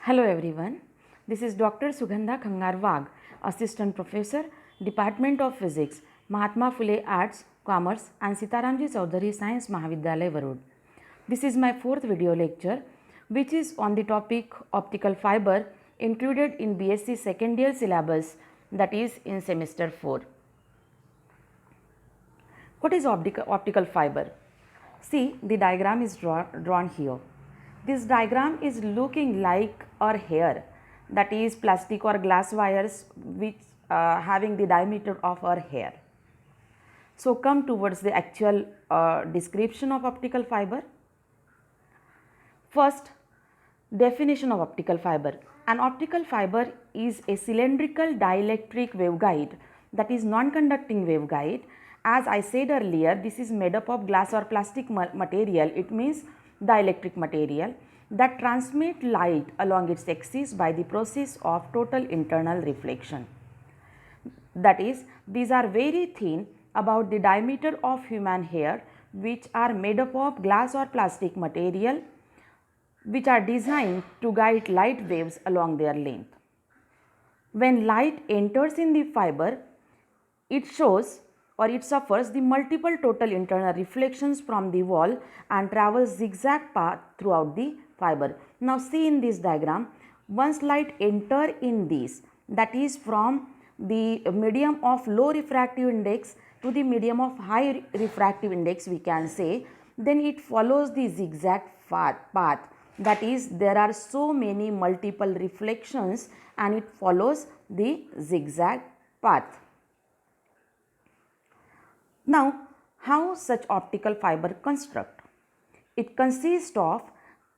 Hello everyone, this is Dr. Sugandha Khangar Wagh, Assistant Professor, Department of Physics, Mahatma Phule Arts, Commerce and Sitaramji Chaudhary Science Mahavidyalaya, Varud. This is my fourth video lecture which is on the topic optical fiber included in BSc second year syllabus, that is in semester 4. What is optical fiber? See, the diagram is drawn here. This diagram is looking like our hair, that is plastic or glass wires which having the diameter of our hair. So come towards the actual description of optical fiber. First, definition of optical fiber. An optical fiber is a cylindrical dielectric waveguide, that is non-conducting waveguide. As I said earlier, this is made up of glass or plastic material. It means dielectric material that transmit light along its axis by the process of total internal reflection. That is, these are very thin, about the diameter of human hair, which are made up of glass or plastic material, which are designed to guide light waves along their length. When light enters in the fiber, it shows or it suffers the multiple total internal reflections from the wall and travels zigzag path throughout the fiber. Now see in this diagram, once light enter in this, that is from the medium of low refractive index to the medium of high refractive index, we can say, then it follows the zigzag path. That is, there are so many multiple reflections and it follows the zigzag path. Now, how such optical fiber construct? It consists of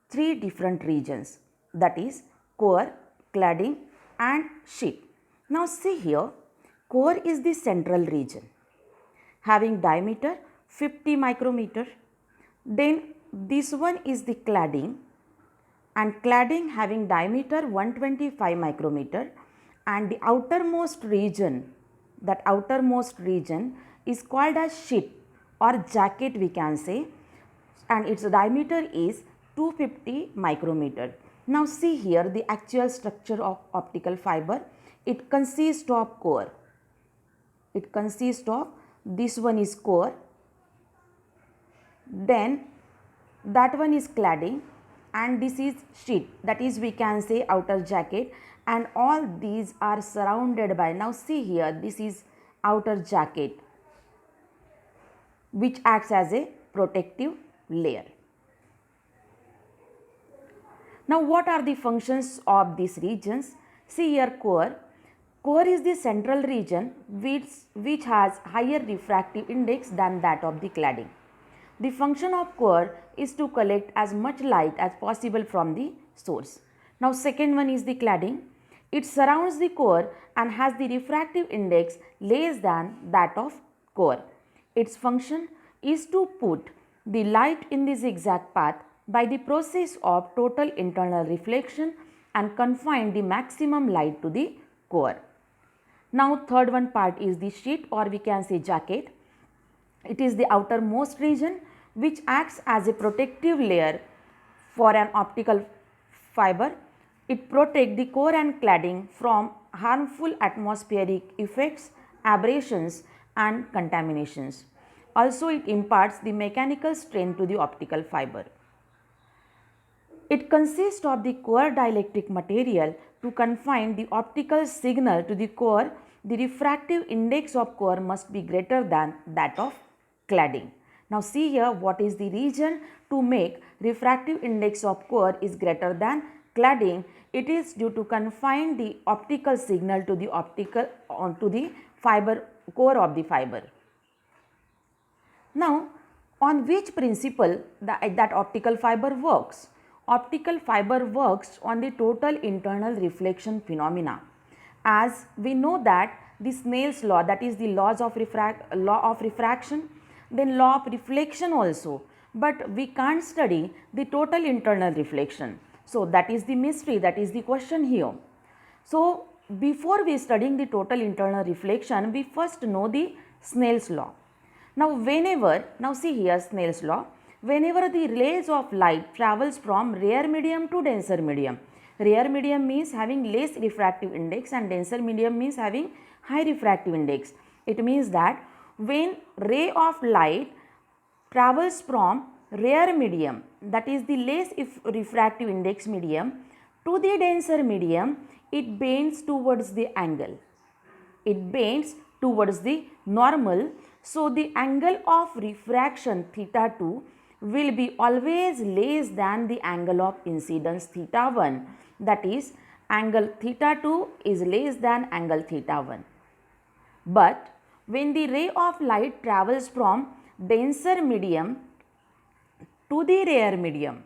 three different regions, that is core, cladding and sheet. Now see here, core is the central region having diameter 50 micrometer. Then this one is the cladding, and cladding having diameter 125 micrometer, and the outermost region, that outermost region is called as sheet or jacket, we can say, and its diameter is 250 micrometer. Now see here the actual structure of optical fiber. It consists of core. It consists of, this one is core, then that one is cladding, and this is sheet, that is we can say outer jacket, and all these are surrounded by, now see here, this is outer jacket which acts as a protective layer. Now what are the functions of these regions? See here, core. Core is the central region which has higher refractive index than that of the cladding. The function of core is to collect as much light as possible from the source. Now second one is the cladding. It surrounds the core and has the refractive index less than that of core. Its function is to put the light in the zigzag path by the process of total internal reflection and confine the maximum light to the core. Now third one part is the sheet or we can say jacket. It is the outermost region which acts as a protective layer for an optical fiber. It protects the core and cladding from harmful atmospheric effects, aberrations and contaminations. Also, it imparts the mechanical strength to the optical fiber. It consists of the core dielectric material. To confine the optical signal to the core, the refractive index of core must be greater than that of cladding. Now see here, what is the region to make refractive index of core is greater than cladding? It is due to confine the optical signal to the fiber core of the fiber. Now, on which principle that optical fiber works? Optical fiber works on the total internal reflection phenomena. As we know that the Snell's law, that is the law of refraction, then law of reflection also, but we can't study the total internal reflection. So that is the mystery, that is the question here. So before we studying the total internal reflection, we first know the Snell's law. Now see here Snell's law, whenever the rays of light travels from rare medium to denser medium, Rare medium means having less refractive index and denser medium means having high refractive index. It means that when ray of light travels from rare medium, that is the less refractive index medium, to the denser medium, it bends towards the angle. It bends towards the normal. So the angle of refraction theta 2 will be always less than the angle of incidence theta 1. That is, angle theta 2 is less than angle theta 1. But when the ray of light travels from denser medium to the rare medium,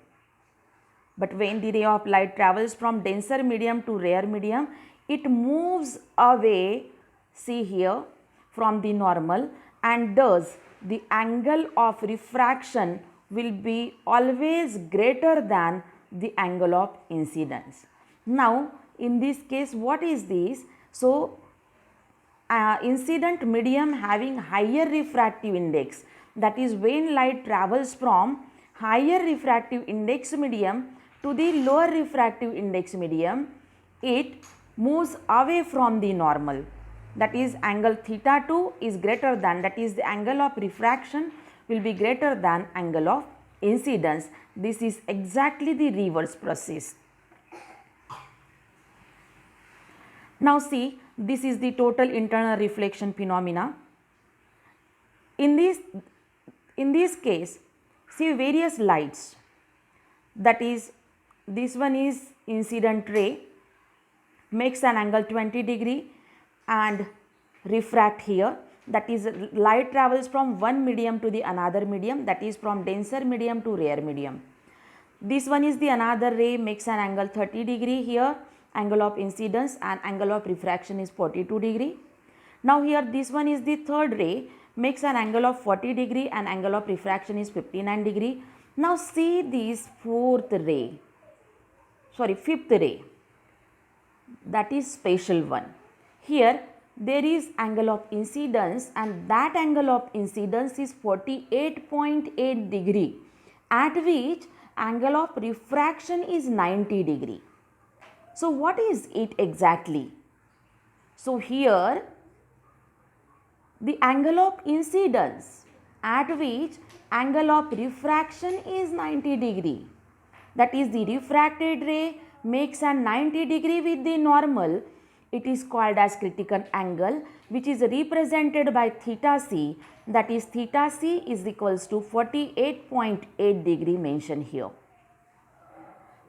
it moves away, see here, from the normal, and thus the angle of refraction will be always greater than the angle of incidence. Now, in this case, what is this? So, incident medium having higher refractive index, that is when light travels from higher refractive index medium to the lower refractive index medium, it moves away from the normal. That is, angle theta 2 is greater than, that is the angle of refraction will be greater than angle of incidence. This is exactly the reverse process. Now see, this is the total internal reflection phenomena. In this case, see various lights, that is, this one is incident ray, makes an angle 20 degree and refract here, that is light travels from one medium to the another medium, that is from denser medium to rare medium. This one is the another ray, makes an angle 30 degree here, angle of incidence, and angle of refraction is 42 degree. Now here this one is the third ray, makes an angle of 40 degree and angle of refraction is 59 degree. Now see this fifth ray, that is special one. Here there is angle of incidence and that angle of incidence is 48.8 degree, at which angle of refraction is 90 degree. So what is it exactly? So here the angle of incidence at which angle of refraction is 90 degree, that is the refracted ray makes a 90 degree with the normal, it is called as critical angle, which is represented by theta c, that is theta c is equals to 48.8 degree mentioned here.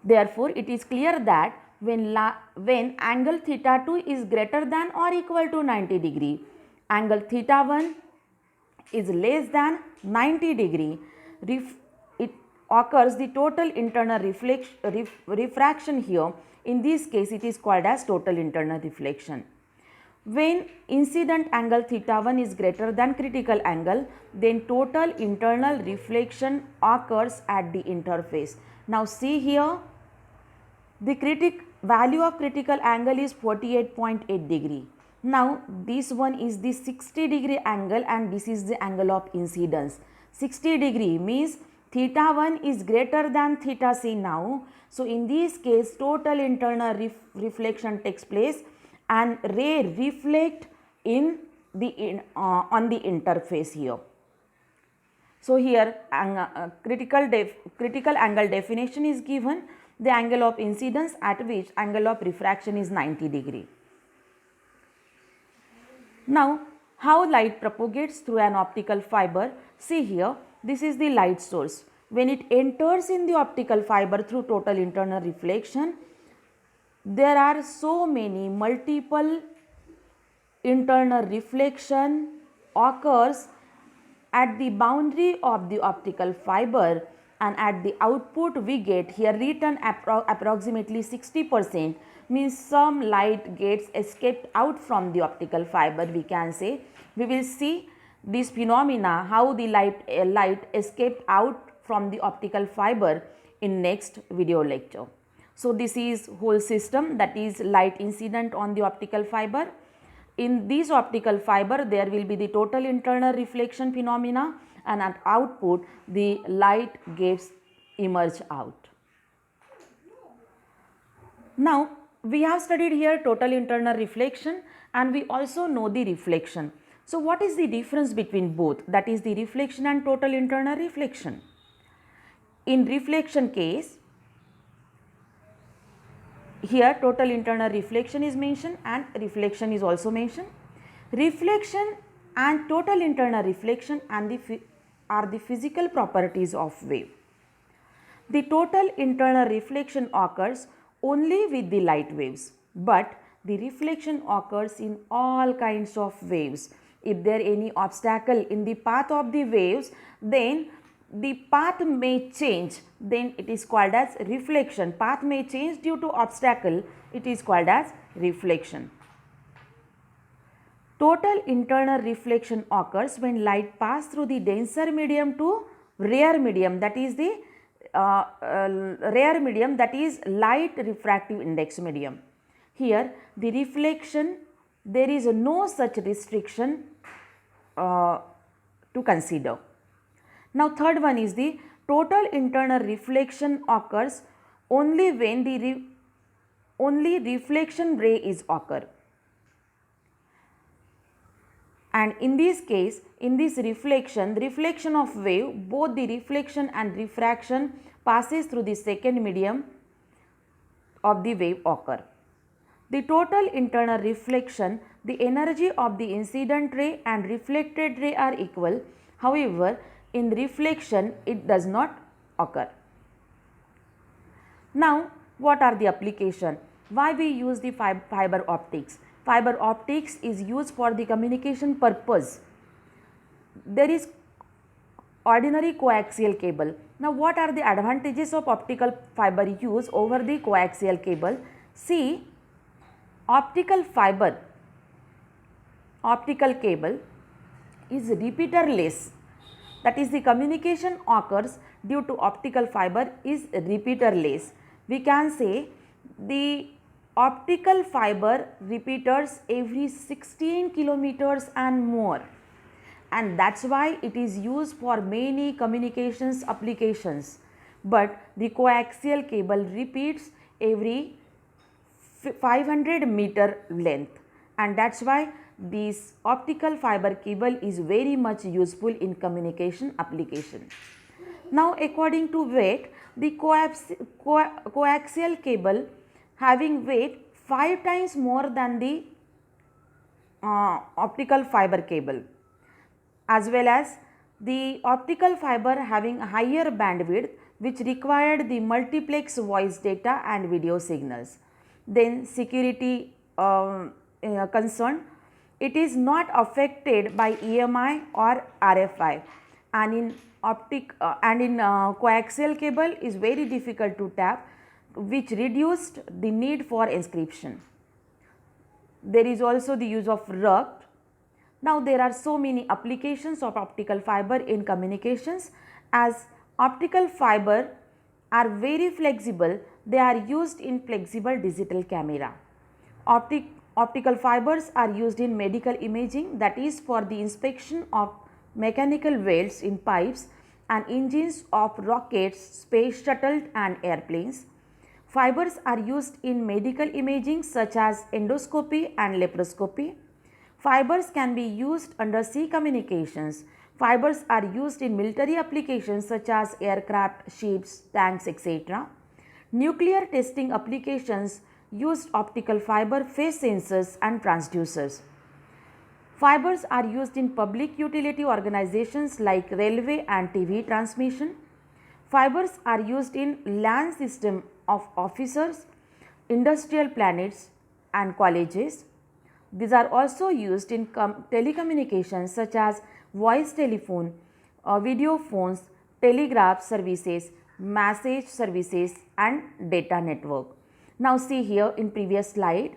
Therefore, it is clear that when angle theta 2 is greater than or equal to 90 degree, angle theta 1 is less than 90 degree, it occurs the total internal refraction here. In this case, it is called as total internal reflection. When incident angle theta 1 is greater than critical angle, then total internal reflection occurs at the interface. Now see here, the value of critical angle is 48.8 degree. Now this one is the 60 degree angle and this is the angle of incidence. 60 degree means theta 1 is greater than theta c now. So in this case, total internal reflection takes place and ray reflect on the interface here. So here critical angle definition is given, the angle of incidence at which angle of refraction is 90 degree. Now how light propagates through an optical fiber? See here, this is the light source. When it enters in the optical fiber through total internal reflection, there are so many multiple internal reflection occurs at the boundary of the optical fiber, and at the output we get here written approximately 60%, means some light gets escaped out from the optical fiber, we can say. We will see this phenomena, how the light escaped out from the optical fiber in next video lecture. So this is whole system, that is light incident on the optical fiber. In this optical fiber there will be the total internal reflection phenomena, and at output the light gets emerge out. Now we have studied here total internal reflection and we also know the reflection. So what is the difference between both, that is the reflection and total internal reflection? In reflection case, here total internal reflection is mentioned and reflection is also mentioned. Reflection and total internal reflection are the physical properties of wave. The total internal reflection occurs only with the light waves, but the reflection occurs in all kinds of waves. If there any obstacle in the path of the waves, then the path may change, then it is called as reflection. Path may change due to obstacle, it is called as reflection. Total internal reflection occurs when light passes through the denser medium to rare medium, that is the rare medium, that is light refractive index medium. Here the reflection, there is no such restriction to consider. Now third one is the total internal reflection occurs only when the only reflection ray is occur. And in this case, in this reflection, the reflection of wave, both the reflection and refraction passes through the second medium of the wave occur. The total internal reflection, the energy of the incident ray and reflected ray are equal. However, in reflection it does not occur. Now, what are the application? Why we use the fiber optics? Fiber optics is used for the communication purpose. There is ordinary coaxial cable. Now, what are the advantages of optical fiber use over the coaxial cable? See, optical cable is repeaterless. That is, the communication occurs due to optical fiber is repeaterless. We can say the optical fiber repeaters every 16 kilometers and more, and that's why it is used for many communications applications. But the coaxial cable repeats every 500 meter length, and that's why this optical fiber cable is very much useful in communication application. Now, according to weight, the coaxial cable having weight 5 times more than the optical fiber cable, as well as the optical fiber having higher bandwidth which required the multiplex voice data and video signals. Then security concern, it is not affected by EMI or RFI, and in coaxial cable is very difficult to tap, which reduced the need for inscription. There is also the use of RUCT. Now, there are so many applications of optical fiber in communications. As optical fiber are very flexible, they are used in flexible digital camera. Optical fibers are used in medical imaging, that is for the inspection of mechanical welds in pipes and engines of rockets, space shuttle and airplanes. Fibers are used in medical imaging such as endoscopy and laparoscopy. Fibers can be used under sea communications. Fibers are used in military applications such as aircraft, ships, tanks, etc. Nuclear testing applications used optical fiber phase sensors and transducers. Fibers are used in public utility organizations like railway and TV transmission. Fibers are used in LAN system of officers, industrial planets and colleges. These are also used in telecommunications such as voice telephone, video phones, telegraph services, message services and data network. Now see here in previous slide,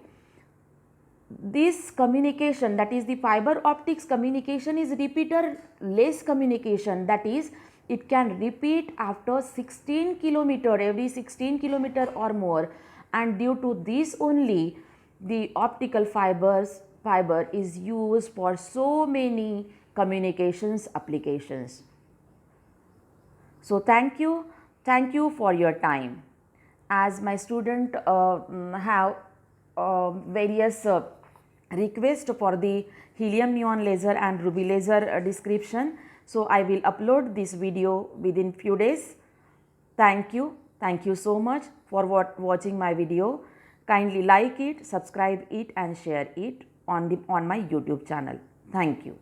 this communication, that is the fiber optics communication, is repeaterless communication, that is it can repeat after 16 kilometer, every 16 kilometer or more, and due to this only the optical fiber is used for so many communications applications. So thank you for your time. as my student have various request for the helium neon laser and ruby laser description. So I will upload this video within few days. Thank you. Thank you so much for watching my video. Kindly like it, subscribe it and share it on my YouTube channel. Thank you.